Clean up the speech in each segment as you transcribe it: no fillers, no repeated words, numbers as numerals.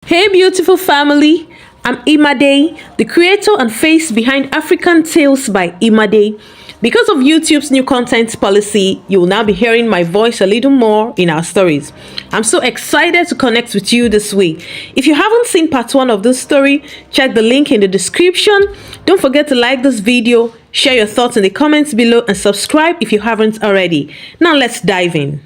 Hey, beautiful family. I'm Imade, the creator and face behind African Tales by Imade. Because of YouTube's new content policy, you will now be hearing my voice a little more in our stories. I'm so excited to connect with you this week. If you haven't seen part one of this story, check the link in the description. Don't forget to like this video, share your thoughts in the comments below, and subscribe if you haven't already. Now let's dive in.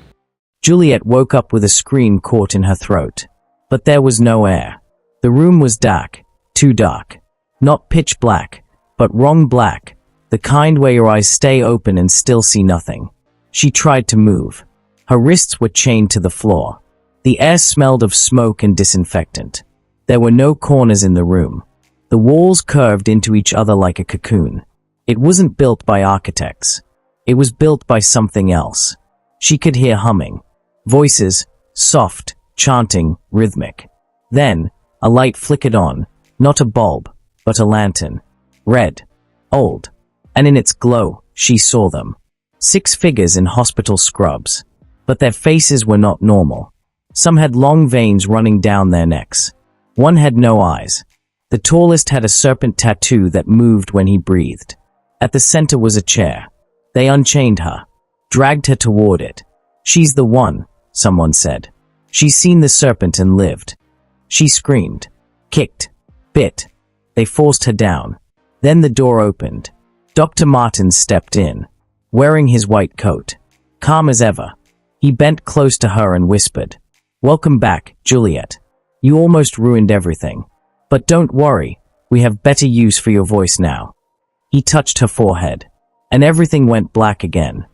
Juliet woke up with a scream caught in her throat. But there was no air. The room was dark, too dark. Not pitch black, but wrong black, the kind where your eyes stay open and still see nothing. She tried to move. Her wrists were chained to the floor. The air smelled of smoke and disinfectant. There were no corners in the room. The walls curved into each other like a cocoon. It wasn't built by architects. It was built by something else. She could hear humming. Voices, soft, chanting, rhythmic. Then, a light flickered on, not a bulb, but a lantern. Red. Old. And in its glow, she saw them. 6 figures in hospital scrubs. But their faces were not normal. Some had long veins running down their necks. One had no eyes. The tallest had a serpent tattoo that moved when he breathed. At the center was a chair. They unchained her, dragged her toward it. "She's the one," someone said. "She's seen the serpent and lived." She screamed, kicked, bit. They forced her down. Then the door opened. Dr. Martins stepped in, wearing his white coat. Calm as ever. He bent close to her and whispered, "Welcome back, Juliet. You almost ruined everything. But don't worry, we have better use for your voice now." He touched her forehead, and everything went black again.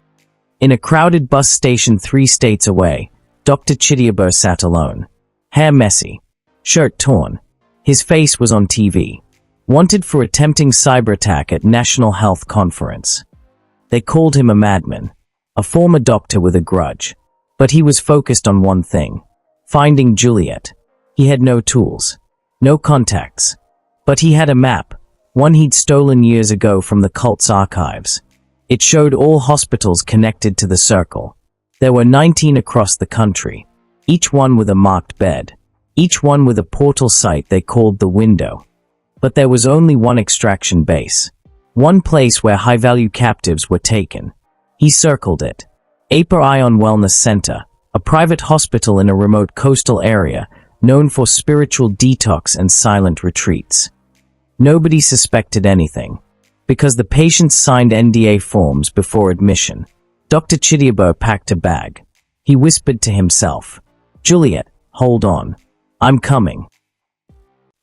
In a crowded bus station 3 states away, Dr. Chidiaber sat alone. Hair messy. Shirt torn. His face was on TV. Wanted for attempting cyber attack at National Health Conference. They called him a madman. A former doctor with a grudge. But he was focused on one thing. Finding Juliet. He had no tools. No contacts. But he had a map. One he'd stolen years ago from the cult's archives. It showed all hospitals connected to the circle. There were 19 across the country, each one with a marked bed, each one with a portal site they called the window. But there was only one extraction base, one place where high-value captives were taken. He circled it. Aper Ion Wellness Center, a private hospital in a remote coastal area known for spiritual detox and silent retreats. Nobody suspected anything, because the patients signed NDA forms before admission. Dr. Chidiaber packed a bag. He whispered to himself, "Juliet, hold on. I'm coming."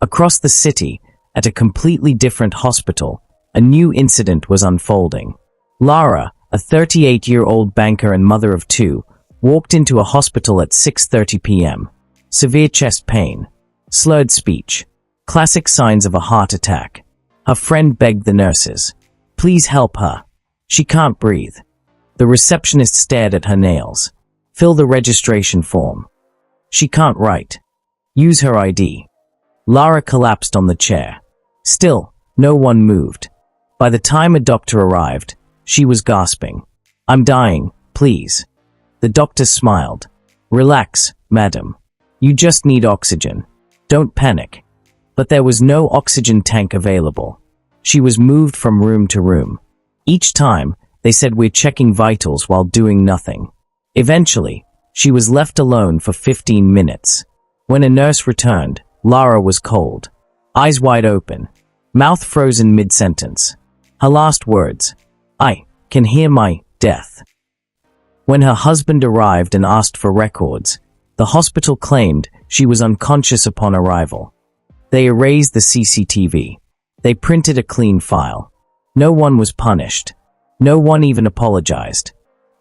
Across the city, at a completely different hospital, a new incident was unfolding. Lara, a 38-year-old banker and mother of 2, walked into a hospital at 6:30 p.m. Severe chest pain. Slurred speech. Classic signs of a heart attack. Her friend begged the nurses, "Please help her. She can't breathe." The receptionist stared at her nails. "Fill the registration form." "She can't write." "Use her ID." Lara collapsed on the chair. Still, no one moved. By the time a doctor arrived, she was gasping. "I'm dying, please." The doctor smiled. "Relax, madam. You just need oxygen. Don't panic." But there was no oxygen tank available. She was moved from room to room. Each time, they said, "We're checking vitals," while doing nothing. Eventually, she was left alone for 15 minutes. When a nurse returned, Lara was cold. Eyes wide open. Mouth frozen mid-sentence. Her last words, "I can hear my death." When her husband arrived and asked for records, the hospital claimed she was unconscious upon arrival. They erased the CCTV. They printed a clean file. No one was punished. No one even apologized.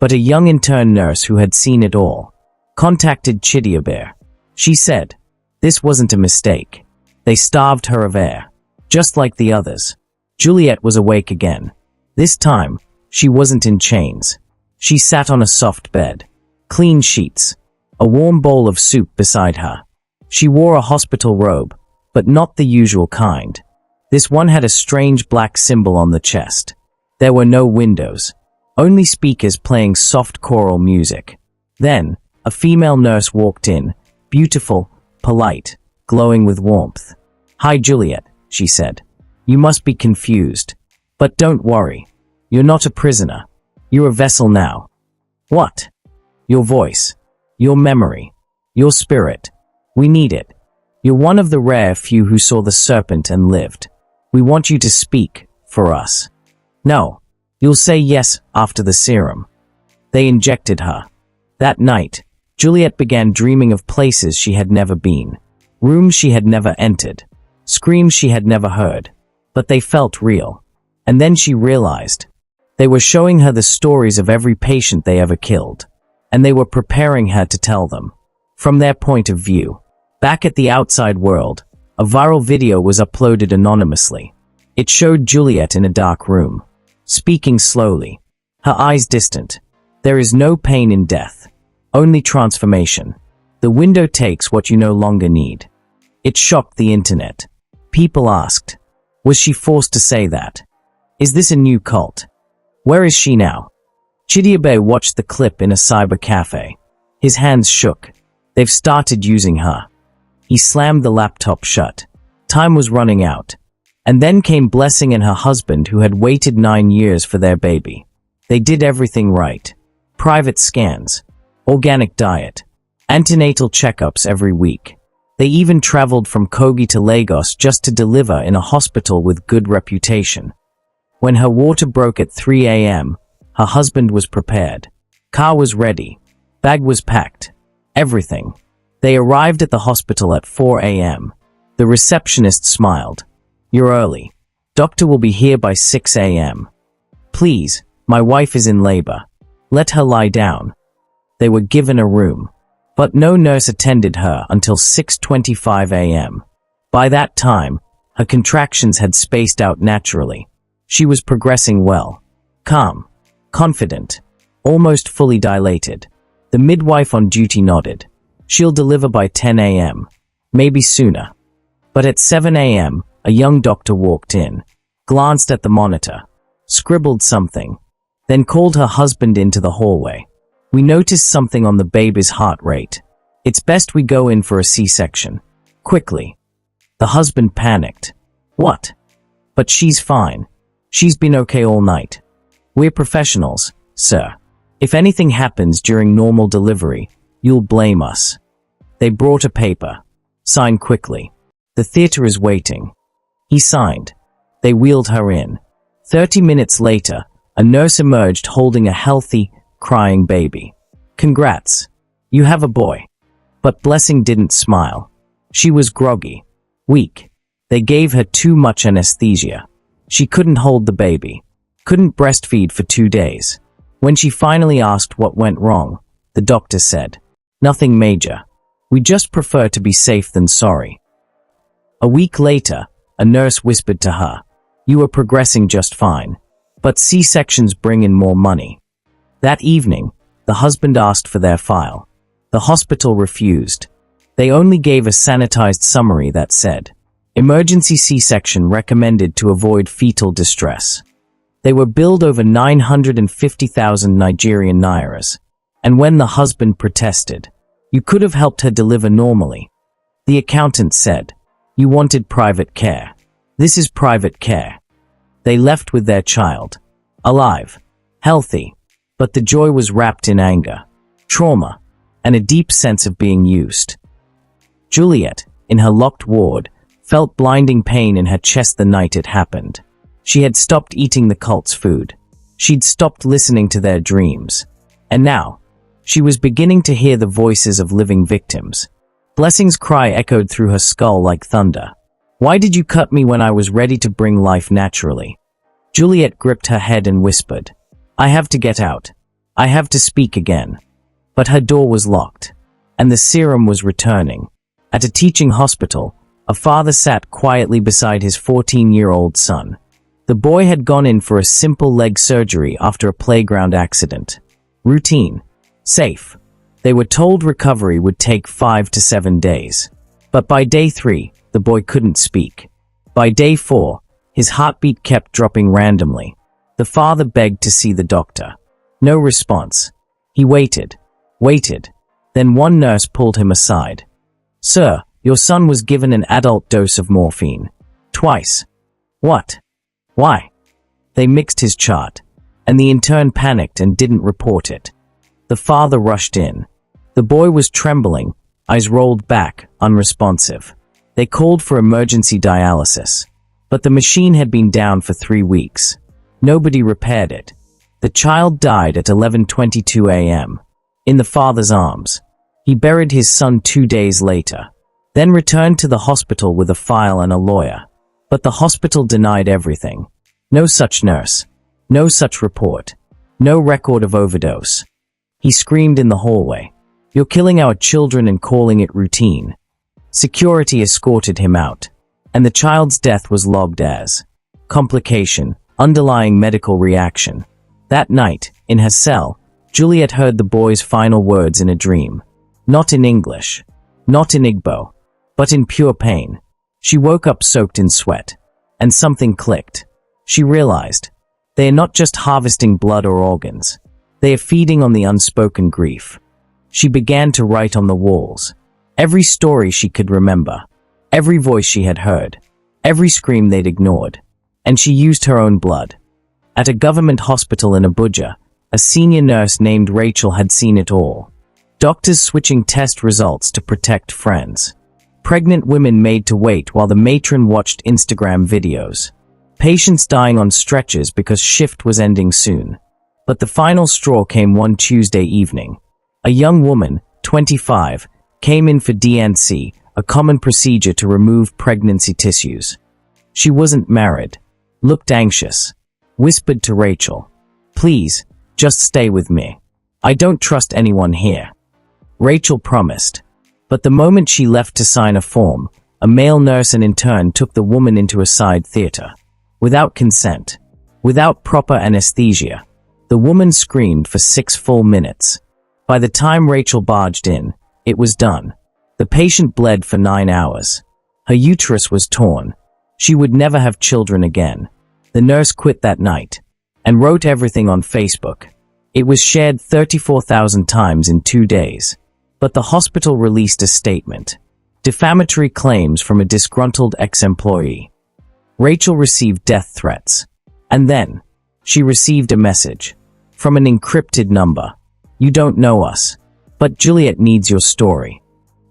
But a young intern nurse who had seen it all contacted Chidiaber. She said, "This wasn't a mistake. They starved her of air, just like the others." Juliet was awake again. This time, she wasn't in chains. She sat on a soft bed. Clean sheets. A warm bowl of soup beside her. She wore a hospital robe, but not the usual kind. This one had a strange black symbol on the chest. There were no windows, only speakers playing soft choral music. Then, a female nurse walked in, beautiful, polite, glowing with warmth. "Hi, Juliet," she said. "You must be confused. But don't worry. You're not a prisoner. You're a vessel now." "What?" "Your voice. Your memory. Your spirit. We need it. You're one of the rare few who saw the serpent and lived. We want you to speak for us." "No. You'll say yes after the serum." They injected her. That night, Juliet began dreaming of places she had never been, rooms she had never entered, screams she had never heard, but they felt real. And then she realized they were showing her the stories of every patient they ever killed, and they were preparing her to tell them from their point of view. Back at the outside world, a viral video was uploaded anonymously. It showed Juliet in a dark room, speaking slowly, her eyes distant. "There is no pain in death, only transformation. The window takes what you no longer need." It shocked the internet. People asked, was she forced to say that? Is this a new cult? Where is she now? Chidiabe watched the clip in a cyber cafe. His hands shook. They've started using her. He slammed the laptop shut. Time was running out. And then came Blessing and her husband, who had waited 9 years for their baby. They did everything right. Private scans, organic diet, antenatal checkups every week. They even traveled from Kogi to Lagos just to deliver in a hospital with good reputation. When her water broke at 3 a.m., her husband was prepared. Car was ready. Bag was packed. Everything. They arrived at the hospital at 4 a.m. The receptionist smiled. "You're early. Doctor will be here by 6 a.m. Please, my wife is in labor. Let her lie down." They were given a room. But no nurse attended her until 6:25 a.m. By that time, her contractions had spaced out naturally. She was progressing well. Calm. Confident. Almost fully dilated. The midwife on duty nodded. "She'll deliver by 10 a.m. Maybe sooner." But at 7 a.m., a young doctor walked in, glanced at the monitor, scribbled something, then called her husband into the hallway. "We noticed something on the baby's heart rate. It's best we go in for a C-section. Quickly." The husband panicked. "What?" "But she's fine. She's been okay all night. We're professionals, sir. If anything happens during normal delivery, you'll blame us." They brought a paper. "Sign quickly. The theater is waiting." He signed. They wheeled her in. 30 minutes later, a nurse emerged holding a healthy, crying baby. "Congrats. You have a boy." But Blessing didn't smile. She was groggy. Weak. They gave her too much anesthesia. She couldn't hold the baby. Couldn't breastfeed for 2 days. When she finally asked what went wrong, the doctor said, "Nothing major. We just prefer to be safe than sorry." A week later, a nurse whispered to her, "You are progressing just fine. But C-sections bring in more money." That evening, the husband asked for their file. The hospital refused. They only gave a sanitized summary that said, "Emergency C-section recommended to avoid fetal distress." They were billed over 950,000 Nigerian nairas. And when the husband protested, "You could have helped her deliver normally," the accountant said, "You wanted private care. This is private care." They left with their child. Alive. Healthy. But the joy was wrapped in anger, trauma, and a deep sense of being used. Juliet, in her locked ward, felt blinding pain in her chest the night it happened. She had stopped eating the cult's food. She'd stopped listening to their dreams. And now, she was beginning to hear the voices of living victims. Blessing's cry echoed through her skull like thunder. "Why did you cut me when I was ready to bring life naturally?" Juliet gripped her head and whispered, "I have to get out. I have to speak again." But her door was locked, and the serum was returning. At a teaching hospital, a father sat quietly beside his 14-year-old son. The boy had gone in for a simple leg surgery after a playground accident. Routine. Safe. They were told recovery would take 5 to 7 days. But by day 3, the boy couldn't speak. By day 4, his heartbeat kept dropping randomly. The father begged to see the doctor. No response. He waited. Waited. Then one nurse pulled him aside. "Sir, Your son was given an adult dose of morphine. Twice. What? Why? They mixed his chart, and the intern panicked and didn't report it. The father rushed in. The boy was trembling, eyes rolled back, unresponsive. They called for emergency dialysis, but the machine had been down for 3 weeks. Nobody repaired it. The child died at 11:22 a.m. in the father's arms. He buried his son 2 days later, then returned to the hospital with a file and a lawyer. But the hospital denied everything. No such nurse. No such report. No record of overdose. He screamed in the hallway, "You're killing our children and calling it routine." Security escorted him out, and the child's death was logged as complication, underlying medical reaction. That night, in her cell, Juliet heard the boy's final words in a dream. Not in English, not in Igbo, but in pure pain. She woke up soaked in sweat, and something clicked. She realized, they are not just harvesting blood or organs. They are feeding on the unspoken grief. She began to write on the walls. Every story she could remember, every voice she had heard, every scream they'd ignored. And she used her own blood. At a government hospital in Abuja, a senior nurse named Rachel had seen it all. Doctors switching test results to protect friends. Pregnant women made to wait while the matron watched Instagram videos. Patients dying on stretchers because shift was ending soon. But the final straw came one Tuesday evening. A young woman, 25, came in for D&C, a common procedure to remove pregnancy tissues. She wasn't married, looked anxious, whispered to Rachel, "Please, just stay with me. I don't trust anyone here." Rachel promised. But the moment she left to sign a form, a male nurse and intern took the woman into a side theater. Without consent, without proper anesthesia, the woman screamed for 6 full minutes. By the time Rachel barged in, it was done. The patient bled for 9 hours. Her uterus was torn. She would never have children again. The nurse quit that night and wrote everything on Facebook. It was shared 34,000 times in 2 days. But the hospital released a statement. Defamatory claims from a disgruntled ex-employee. Rachel received death threats. And then, she received a message from an encrypted number. "You don't know us, but Juliet needs your story."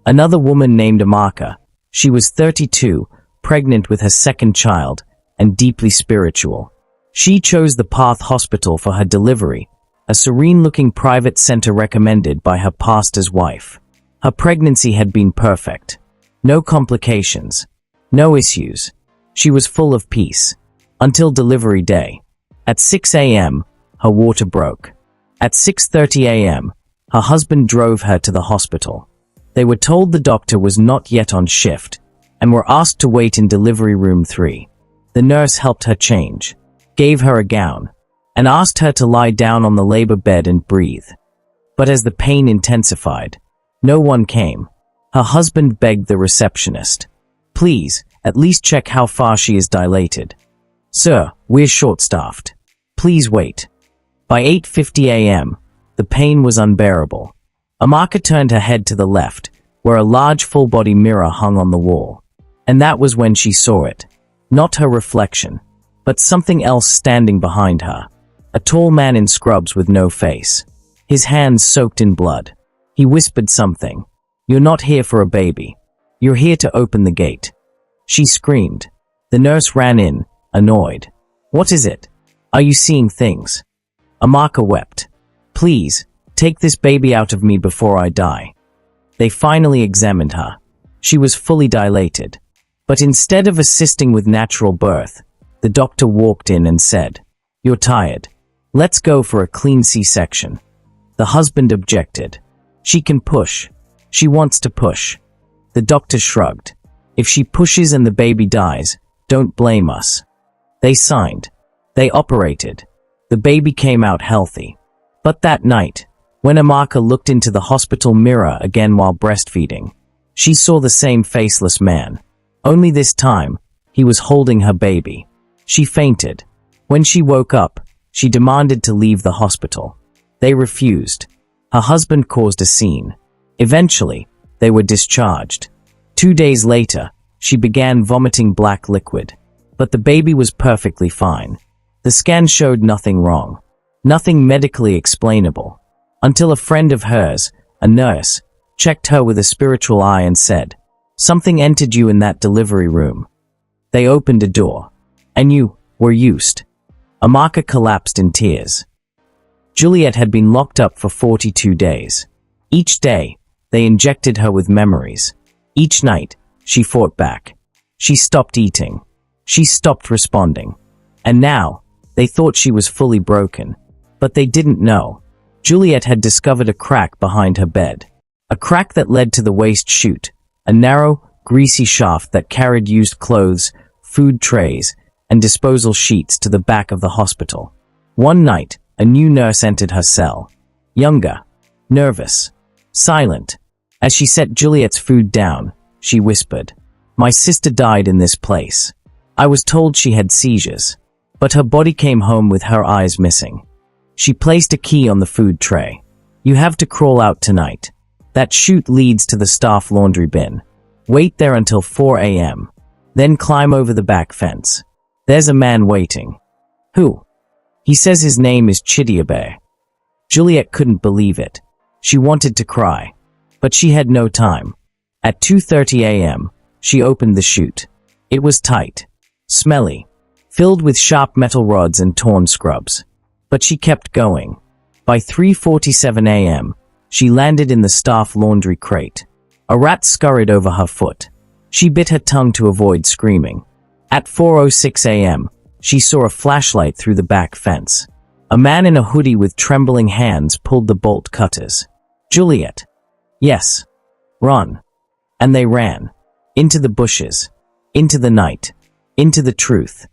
Another woman named Amaka. She was 32, pregnant with her second child, and deeply spiritual. She chose the Path Hospital for her delivery, a serene-looking private center recommended by her pastor's wife. Her pregnancy had been perfect. No complications. No issues. She was full of peace. Until delivery day. At 6 a.m., her water broke. At 6:30 a.m., her husband drove her to the hospital. They were told the doctor was not yet on shift, and were asked to wait in delivery room 3. The nurse helped her change, gave her a gown, and asked her to lie down on the labor bed and breathe. But as the pain intensified, no one came. Her husband begged the receptionist, "Please, at least check how far she is dilated. Sir, we're short-staffed. Please wait." By 8:50 a.m., the pain was unbearable. Amaka turned her head to the left, where a large full-body mirror hung on the wall. And that was when she saw it. Not her reflection, but something else standing behind her. A tall man in scrubs with no face. His hands soaked in blood. He whispered something. "You're not here for a baby. You're here to open the gate." She screamed. The nurse ran in, annoyed. "What is it? Are you seeing things?" Amaka wept. "Please, take this baby out of me before I die." They finally examined her. She was fully dilated. But instead of assisting with natural birth, the doctor walked in and said, "You're tired. Let's go for a clean C-section." The husband objected. "She can push. She wants to push." The doctor shrugged. "If she pushes and the baby dies, don't blame us." They signed. They operated. The baby came out healthy. But that night, when Amaka looked into the hospital mirror again while breastfeeding, she saw the same faceless man. Only this time, he was holding her baby. She fainted. When she woke up, she demanded to leave the hospital. They refused. Her husband caused a scene. Eventually, they were discharged. 2 days later, she began vomiting black liquid. But the baby was perfectly fine. The scan showed nothing wrong. Nothing medically explainable. Until a friend of hers, a nurse, checked her with a spiritual eye and said, "Something entered you in that delivery room." They opened a door. And you were used. Amaka collapsed in tears. Juliet had been locked up for 42 days. Each day, they injected her with memories. Each night, she fought back. She stopped eating. She stopped responding. And now, they thought she was fully broken. But they didn't know. Juliet had discovered a crack behind her bed. A crack that led to the waste chute. A narrow, greasy shaft that carried used clothes, food trays, and disposal sheets to the back of the hospital. One night, a new nurse entered her cell. Younger, nervous, silent. As she set Juliet's food down, she whispered, "My sister died in this place. I was told she had seizures, but her body came home with her eyes missing." She placed a key on the food tray. "You have to crawl out tonight. That chute leads to the staff laundry bin. Wait there until 4 a.m. Then climb over the back fence. There's a man waiting." "Who?" "He says his name is Chidiabe." Juliet couldn't believe it. She wanted to cry. But she had no time. At 2:30 a.m., she opened the chute. It was tight, smelly, filled with sharp metal rods and torn scrubs. But she kept going. By 3:47 a.m., she landed in the staff laundry crate. A rat scurried over her foot. She bit her tongue to avoid screaming. At 4:06 a.m., she saw a flashlight through the back fence. A man in a hoodie with trembling hands pulled the bolt cutters. "Juliet." "Yes." "Run." And they ran. Into the bushes. Into the night. Into the truth.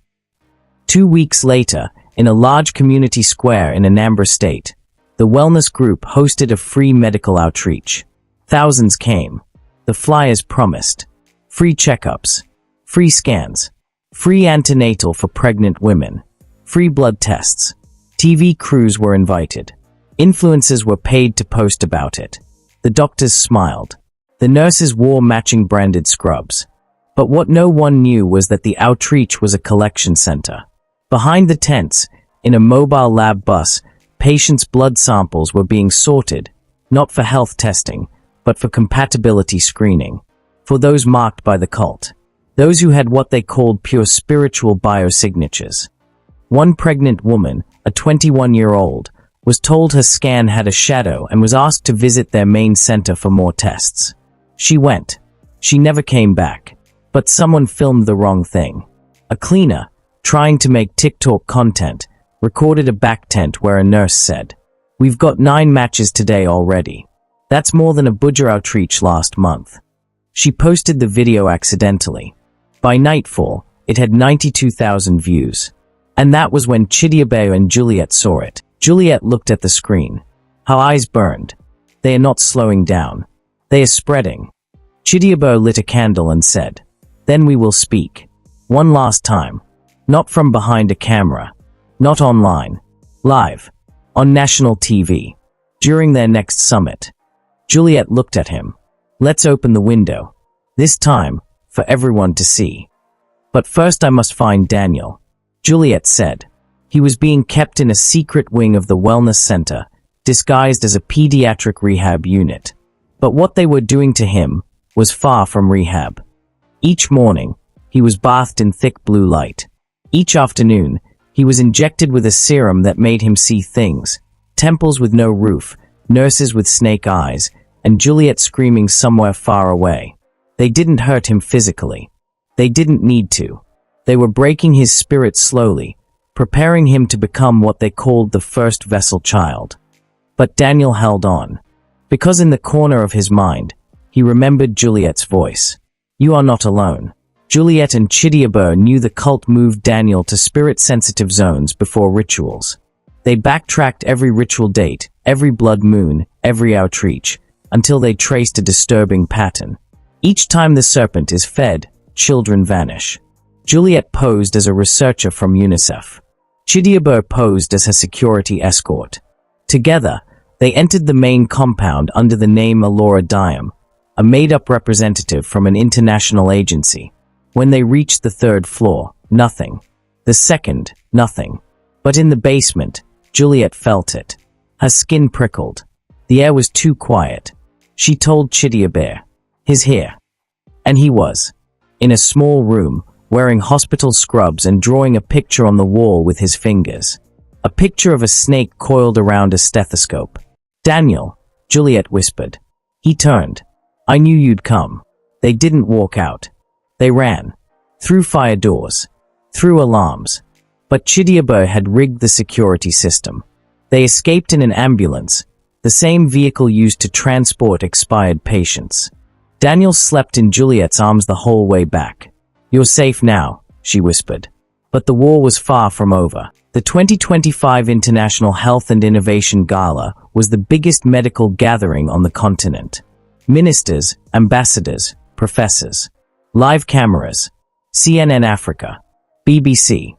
2 weeks later, in a large community square in Anambra State, the wellness group hosted a free medical outreach. Thousands came. The flyers promised free checkups, free scans, free antenatal for pregnant women, free blood tests. TV crews were invited. Influencers were paid to post about it. The doctors smiled. The nurses wore matching branded scrubs. But what no one knew was that the outreach was a collection center. Behind the tents, in a mobile lab bus, patients' blood samples were being sorted, not for health testing, but for compatibility screening. For those marked by the cult. Those who had what they called pure spiritual biosignatures. One pregnant woman, a 21-year-old, was told her scan had a shadow and was asked to visit their main center for more tests. She went. She never came back. But someone filmed the wrong thing. A cleaner, trying to make TikTok content, recorded a back tent where a nurse said, "We've got 9 matches today already. That's more than a Budger outreach last month." She posted the video accidentally. By nightfall, it had 92,000 views. And that was when Chidiabe and Juliet saw it. Juliet looked at the screen. Her eyes burned. They are not slowing down. They are spreading. Chidiabe lit a candle and said, "Then we will speak. One last time. Not from behind a camera. Not online. Live. On national TV. During their next summit." Juliet looked at him. "Let's open the window. This time, for everyone to see. But first I must find Daniel," Juliet said. He was being kept in a secret wing of the wellness center, disguised as a pediatric rehab unit. But what they were doing to him was far from rehab. Each morning, he was bathed in thick blue light. Each afternoon, he was injected with a serum that made him see things. Temples with no roof, nurses with snake eyes, and Juliet screaming somewhere far away. They didn't hurt him physically. They didn't need to. They were breaking his spirit slowly, preparing him to become what they called the first vessel child. But Daniel held on. Because in the corner of his mind, he remembered Juliet's voice. "You are not alone." Juliet and Chidiabe knew the cult moved Daniel to spirit-sensitive zones before rituals. They backtracked every ritual date, every blood moon, every outreach, until they traced a disturbing pattern. Each time the serpent is fed, children vanish. Juliet posed as a researcher from UNICEF. Chidiabe posed as her security escort. Together, they entered the main compound under the name Alora Diem, a made-up representative from an international agency. When they reached the third floor, nothing. The second, nothing. But in the basement, Juliet felt it. Her skin prickled. The air was too quiet. She told Chidiabe, "He's here." And he was. In a small room, wearing hospital scrubs and drawing a picture on the wall with his fingers. A picture of a snake coiled around a stethoscope. "Daniel," Juliet whispered. He turned. "I knew you'd come." They didn't walk out. They ran. Through fire doors. Through alarms. But Chidiabe had rigged the security system. They escaped in an ambulance, the same vehicle used to transport expired patients. Daniel slept in Juliet's arms the whole way back. "You're safe now," she whispered. But the war was far from over. The 2025 International Health and Innovation Gala was the biggest medical gathering on the continent. Ministers, ambassadors, professors. Live cameras. CNN Africa. BBC.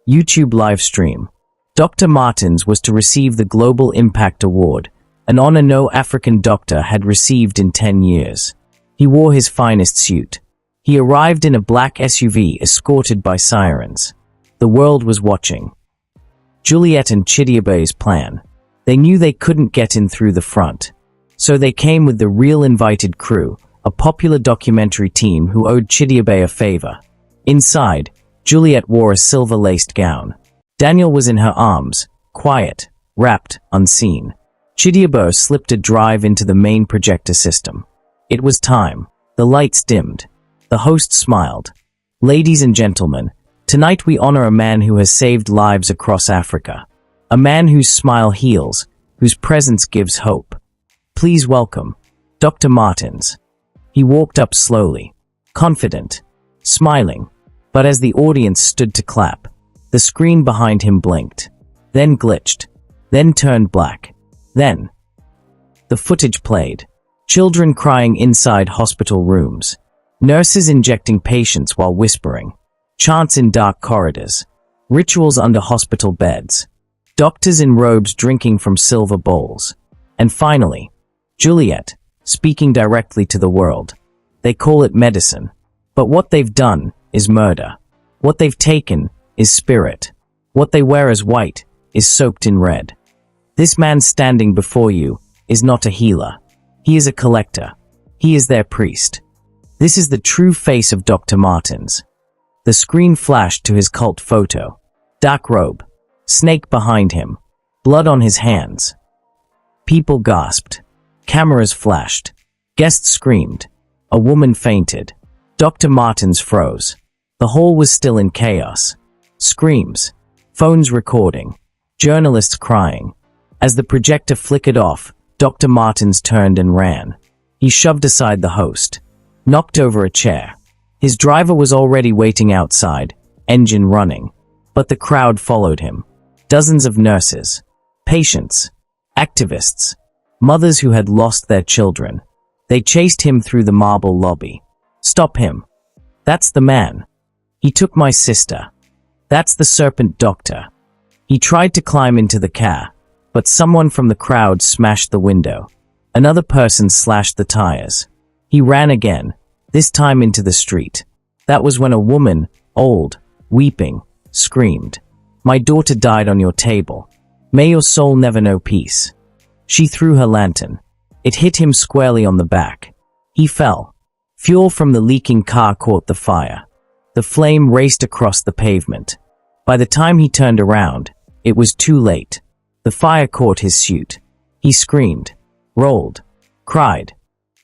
YouTube live stream. Dr. Martens was to receive the Global Impact Award, an honor no African doctor had received in 10 years. He wore his finest suit. He arrived in a black SUV escorted by sirens. The world was watching. Juliet and Chidiabe's plan. They knew they couldn't get in through the front. So they came with the real invited crew, a popular documentary team who owed Chidiabe a favor. Inside, Juliet wore a silver-laced gown. Daniel was in her arms, quiet, wrapped, unseen. Chidiabe slipped a drive into the main projector system. It was time. The lights dimmed. The host smiled. "Ladies and gentlemen, tonight we honor a man who has saved lives across Africa. A man whose smile heals, whose presence gives hope. Please welcome Dr. Martens." He walked up slowly, confident, smiling. But as the audience stood to clap, the screen behind him blinked, then glitched, then turned black. Then the footage played. Children crying inside hospital rooms. Nurses injecting patients while whispering. Chants in dark corridors. Rituals under hospital beds. Doctors in robes drinking from silver bowls. And finally, Juliet, speaking directly to the world. They call it medicine. But what they've done is murder. What they've taken is spirit. What they wear as white is soaked in red. This man standing before you is not a healer. He is a collector. He is their priest. This is the true face of Dr. Martens. The screen flashed to his cult photo. Dark robe. Snake behind him. Blood on his hands. People gasped. Cameras flashed. Guests screamed. A woman fainted. Dr. Martens froze. The hall was still in chaos. Screams. Phones recording. Journalists crying. As the projector flickered off, Dr. Martens turned and ran. He shoved aside the host. Knocked over a chair. His driver was already waiting outside, engine running. But the crowd followed him. Dozens of nurses. Patients. Activists. Mothers who had lost their children. They chased him through the marble lobby. "Stop him. That's the man. He took my sister. That's the serpent doctor." He tried to climb into the car, but someone from the crowd smashed the window. Another person slashed the tires. He ran again, this time into the street. That was when a woman, old, weeping, screamed, "My daughter died on your table. May your soul never know peace." She threw her lantern. It hit him squarely on the back. He fell. Fuel from the leaking car caught the fire. The flame raced across the pavement. By the time he turned around, it was too late. The fire caught his suit. He screamed, rolled, cried.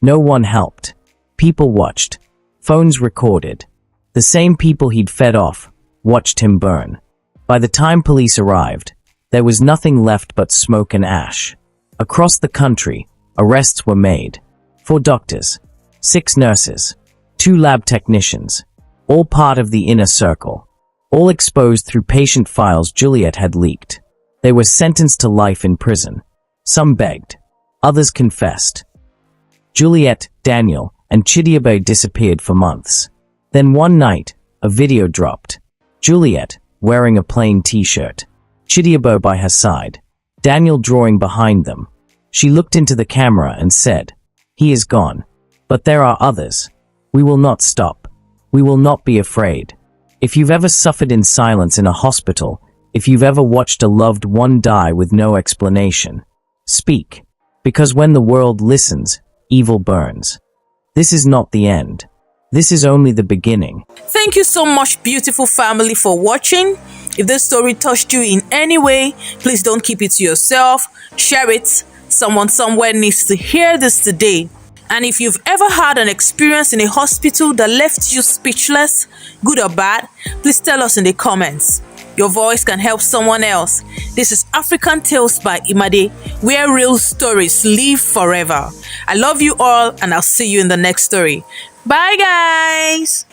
No one helped. People watched. Phones recorded. The same people he'd fed off watched him burn. By the time police arrived, there was nothing left but smoke and ash. Across the country, arrests were made. 4 doctors, 6 nurses, 2 lab technicians, all part of the inner circle, all exposed through patient files Juliet had leaked. They were sentenced to life in prison. Some begged. Others confessed. Juliet, Daniel, and Chidiabe disappeared for months. Then one night, a video dropped. Juliet, wearing a plain t-shirt. Chidiabe by her side. Daniel drawing behind them. She looked into the camera and said, "He is gone." But there are others. We will not stop. We will not be afraid. If you've ever suffered in silence in a hospital, if you've ever watched a loved one die with no explanation, speak. Because when the world listens, evil burns. This is not the end. This is only the beginning. Thank you so much, beautiful family, for watching. If this story touched you in any way, please don't keep it to yourself. Share it. Someone somewhere needs to hear this today. And if you've ever had an experience in a hospital that left you speechless, good or bad, please tell us in the comments. Your voice can help someone else. This is African Tales by Imade, where real stories live forever. I love you all, and I'll see you in the next story. Bye, guys!